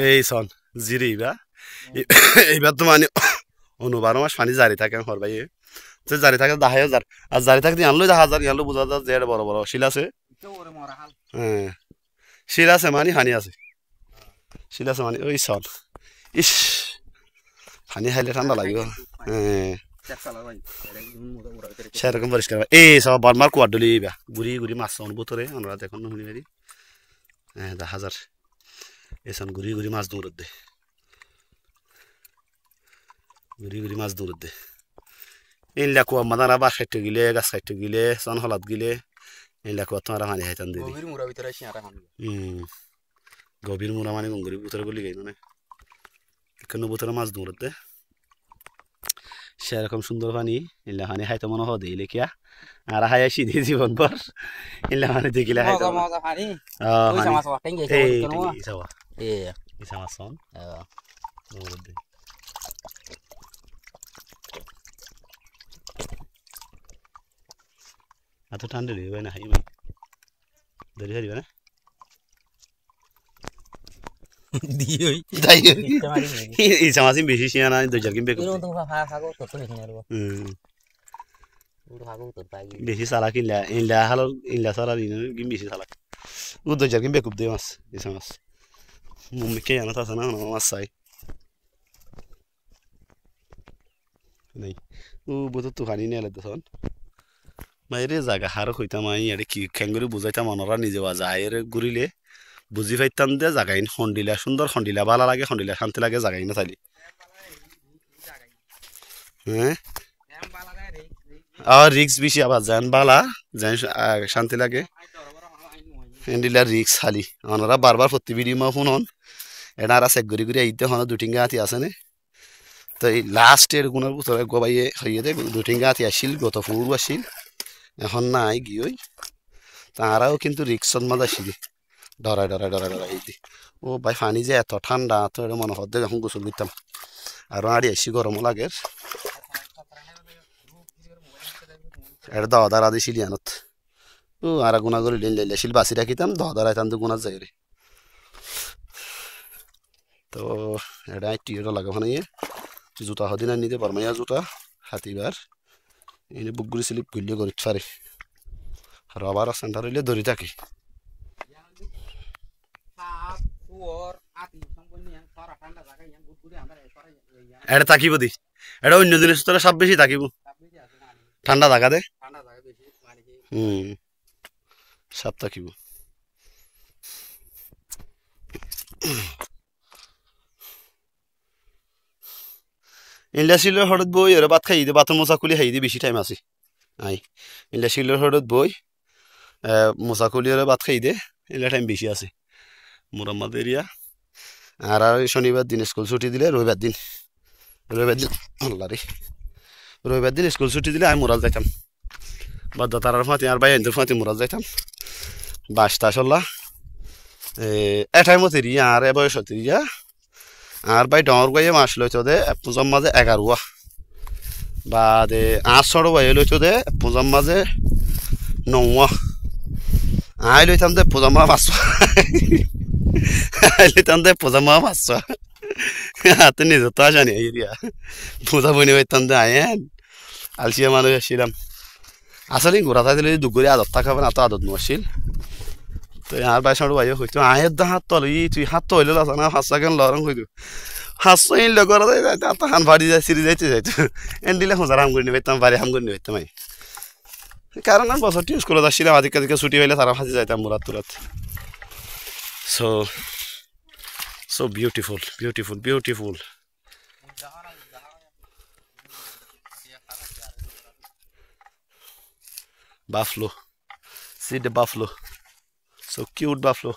এই সন জিরে এইবার তো মানে 12 মাস পানি জারি থাকে হরবাই যে জারি থাকে 10,000 আর জারি থাকে আনলো 10,000 ইয়ানলো বোঝা যায় যে বড় বড় শিল আছে হ্যাঁ শিল আছে মানে হানি আছে শিল আছে মানে ওই সন ইস পানি খাইলে ঠান্ডা লাগিব হ্যাঁ সেরকম পরিষ্কার এই সব বর্মার কুয়ার ডলি গুড়ি গুড়ি মাছ বোতরে আমরা দেখুন শুনি মেরি হ্যাঁ 10,000 এসন গুড়ি গুড়ি মাছ দৌড় দে গুড়ি গুড়ি মাছ দৌড় দে ইনলা কুয়া মাদারা বা খাইতে গিলে গাছ খাইতে গিলে সন হলাত গিলে ইনলা কুয়া তোমার পানি খাইতাম দিদি গভীর মুরা মানে গঙ্গুরি বোতরে গলি গাই মানে কোনো বোতরে মাছ দৌড় দে সেরকম সুন্দর পানি ইনলা পানি খাইতে মনে হয় দিলে কিয়া আর হাই আসি দিয়ে জীবন পর ইনলা পানি দেখিলে খাইতে isa mason durdü atau tanda deh mana hai mai dari hari mana dioi dai isa masin beshi sih ana do jargin be ko to ha ha go to ni nero ur ha go to pagi beshi sala illa halo illa sala ni gim beshi sala do jargin be ko de mas isa mas mumike ana ta sana no masai নাই ও বুঝো তো খানি নিয়ে লাগতো শোন মাইরে জায়গা হারো কইতাম আমি আরে কি খেঙ্গুরি বুঝাইতাম অনরা নিজে বাজা আয়ের ঘুরিলে বুঝি পাইতাম দে জাগাইন খন্ডিলা সুন্দর খন্ডিলা ভালো লাগে খন্ডিলা শান্তি লাগে জাগাই না চাইলে হ্যাঁ আর রিক্স বেশি আবার জান বালা জান শান্তি লাগে এন্ডিলা রিক্স খালি অনরা বারবার প্রতি ভিডিও মা ফোন হন এনারা চেক ঘুরি ঘুরি আইতে হন দুটিঙ্গা হাতি আছে না তো এই লাস্টের গুণের ভিতরে গোবাইয়ে হইয়ে দে দুটিঙ্গা হাতি আসিল গত ফুরু আসিল এখন নাই গিয়ে তারাও কিন্তু রিক্সত মাঝে আসিলি ডরাই ডরাই ডরাই ডরাই এই ও ভাই পানি যে এত ঠান্ডা তো এটা মনে হচ্ছে যখন গোসল করতাম আর আড়ি আসি গরমও লাগে এটা দহদার আদি শিলি আনত ও আর গুণা করে লিন লাইলে শিল বাসি রাখিতাম দহদার আইতাম তো গুণা যাই রে তো এটা টিয়েটা লাগে ওখানে জুতা হদিন নিতে পারমাইয়া জুতা হাতিবার এনে বুকগুলি স্লিপ গুলিয়ে করি পারে রবার সেন্টার হইলে ধরি থাকে এটা তাকিব দি এটা অন্য জিনিস তোরা সব বেশি তাকিব ঠান্ডা জায়গা দে সব তাকিব ইন্ডিয়া শিলের হঠাৎ বই এর ভাত খাই দে ভাতের মোচা খুলি খাই দে বেশি টাইম আছে আই ইন্ডিয়া শিলের হঠাৎ বই মোচা খুলি এর ভাত খাই দে ইন্ডিয়া টাইম বেশি আছে মোরাম্মদ এরিয়া আর শনিবার দিন স্কুল ছুটি দিলে রবিবার দিন আল্লাহ রে রবিবার দিন স্কুল ছুটি দিলে আমি মোরাল যাইতাম বাদ তারার ফাঁতি আর ভাই এনদের ফাঁতি মোরাল যাইতাম বাসটা আসল্লা এটাই মতো রিয়া আর এ বয়স হতে রিয়া আর ভাই ডর গাইয়ে মাছ লইতো দে পুজোর মাঝে 11 বা দে 800 গাইয়ে লইতো দে পুজোর মাঝে 9 আই লইতাম দে পুজোর মা 500 আই লইতাম দে পুজোর মা 500 হাতে নিজে তো আসা নি এরিয়া পূজা বনি পাইতাম দে আয়েন আলসিয়া মানুষ আসছিলাম আসলে ঘোরা থাকলে দুপুরে আদত থাকাবে না তো আদত নছিল তো আর ভাই সব ভাই হইতো আয়ের দা হাত তল তুই হাত তো হইলে না হাসা কেন লরং হইতো হাসা ইনলে করা যায় তা হান বাড়ি যায় সিঁড়ি যাইতে যাইতো এন দিলে খোঁজার হাম করে নিবাইতাম বাড়ি হাম করে নিবাইতাম আমি কারণ আমি বছরটি স্কুলে আসছিলাম আদিকে আদিকে ছুটি হইলে তারা ফাঁসি যাইতাম মুরাত তুরাত so beautiful buffalo see the buffalo so cute buffalo